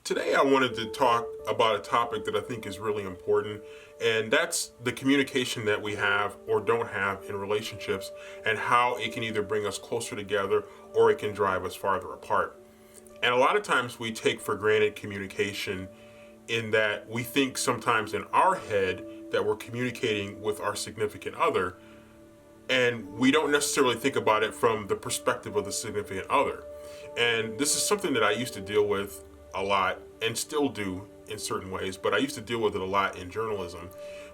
Today, I wanted to talk about a topic that I think is really important, and that's the communication that we have or don't have in relationships, and how it can either bring us closer together or it can drive us farther apart. And a lot of times, we take for granted communication in that we think sometimes in our head that we're communicating with our significant other, and we don't necessarily think about it from the perspective of the significant other. And this is something that I used to deal with a lot and still do in certain ways, but I used to deal with it a lot in journalism.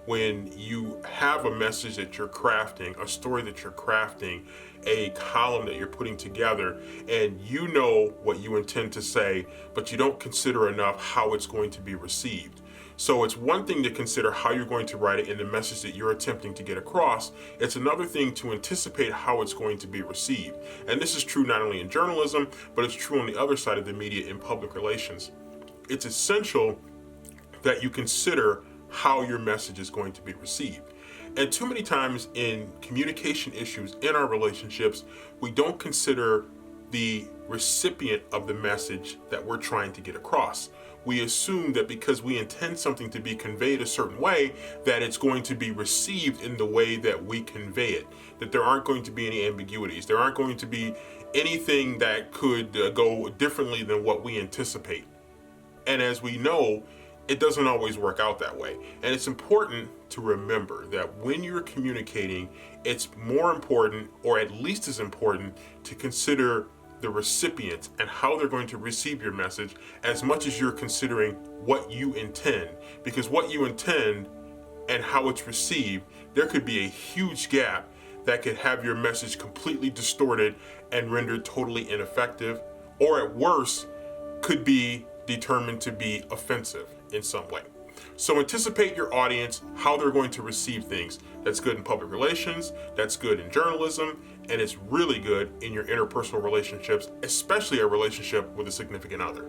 When you have a message that you're crafting, a story that you're crafting, a column that you're putting together, and you know what you intend to say, but you don't consider enough how it's going to be received. So it's one thing to consider how you're going to write it in the message that you're attempting to get across. It's another thing to anticipate how it's going to be received. And this is true not only in journalism, but it's true on the other side of the media in public relations. It's essential that you consider how your message is going to be received. And too many times in communication issues in our relationships, we don't consider the recipient of the message that we're trying to get across. We assume that because we intend something to be conveyed a certain way, that it's going to be received in the way that we convey it, that there aren't going to be any ambiguities. There aren't going to be anything that could go differently than what we anticipate. And as we know, it doesn't always work out that way. And it's important to remember that when you're communicating, it's more important, or at least as important, to consider the recipient and how they're going to receive your message as much as you're considering what you intend. Because what you intend and how it's received, there could be a huge gap that could have your message completely distorted and rendered totally ineffective, or at worst, could be determined to be offensive in some way. So anticipate your audience, how they're going to receive things. That's good in public relations, that's good in journalism, and it's really good in your interpersonal relationships, especially a relationship with a significant other.